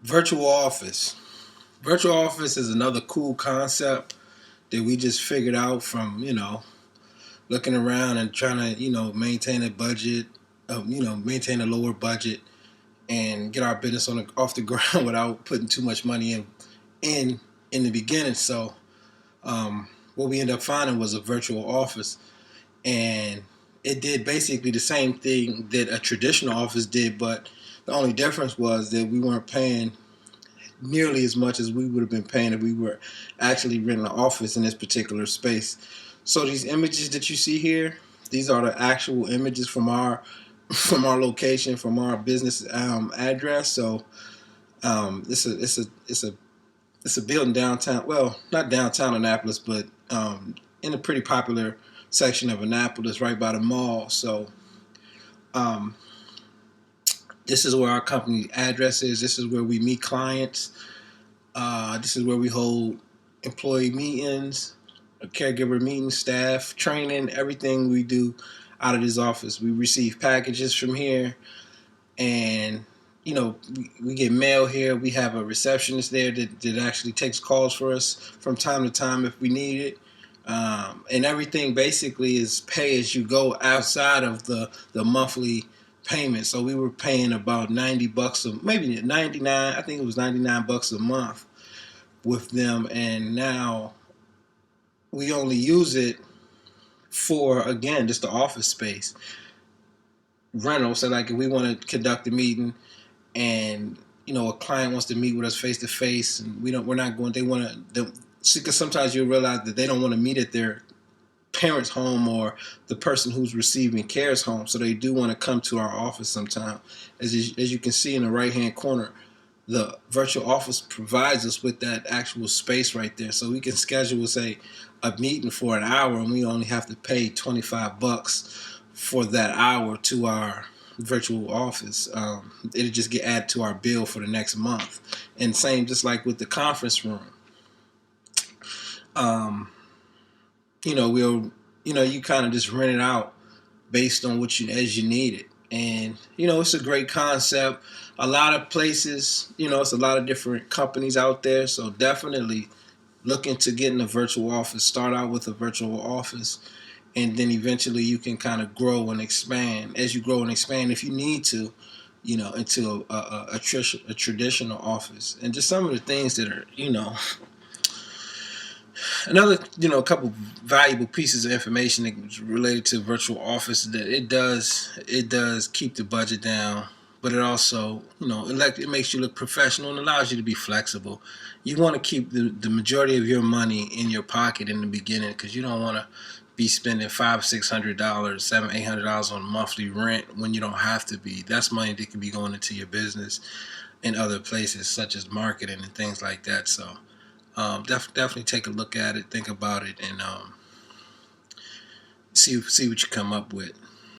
Virtual office. Virtual office is another cool concept that we just figured out from, looking around and trying to, maintain a budget, maintain a lower budget and get our business off the ground without putting too much money in in the beginning. So what we ended up finding was a virtual office, and it did basically the same thing that a traditional office did, but the only difference was that we weren't paying nearly as much as we would have been paying if we were actually renting an office in this particular space. So these images that you see here, these are the actual images from our location, from our business address. So it's a building downtown. Well, not downtown Annapolis, but in a pretty popular section of Annapolis, right by the mall. So um, this is where our company address is. This is where we meet clients. This is where we hold employee meetings, caregiver meetings, staff training, everything we do out of this office. We receive packages from here, and we get mail here. We have a receptionist there that actually takes calls for us from time to time if we need it. And everything basically is pay as you go outside of the monthly payment. So we were paying about $90 maybe 99. I think it was $99 a month with them, and now we only use it for, again, just the office space rental. So like if we want to conduct a meeting and a client wants to meet with us face to face, and we're not going. They want to, because sometimes you'll realize that they don't want to meet at their parents' home or the person who's receiving care's home, so they do want to come to our office sometime. As you can see in the right hand corner, the virtual office provides us with that actual space right there, so we can schedule, say, a meeting for an hour, and we only have to pay $25 for that hour to our virtual office. It'll just get added to our bill for the next month. And same, just like with the conference room. You kind of just rent it out based on as you need it. And it's a great concept. A lot of places, it's a lot of different companies out there. So definitely look into getting a virtual office. Start out with a virtual office, and then eventually you can kind of grow and expand. As you grow and expand, if you need to, into a traditional office. And just some of the things that are, another, a couple valuable pieces of information that related to virtual office, that it does keep the budget down, but it also, it makes you look professional and allows you to be flexible. You want to keep the majority of your money in your pocket in the beginning, because you don't want to be spending $500-$600, $700-$800 on monthly rent when you don't have to be. That's money that could be going into your business in other places, such as marketing and things like that. So definitely take a look at it, think about it, and see what you come up with.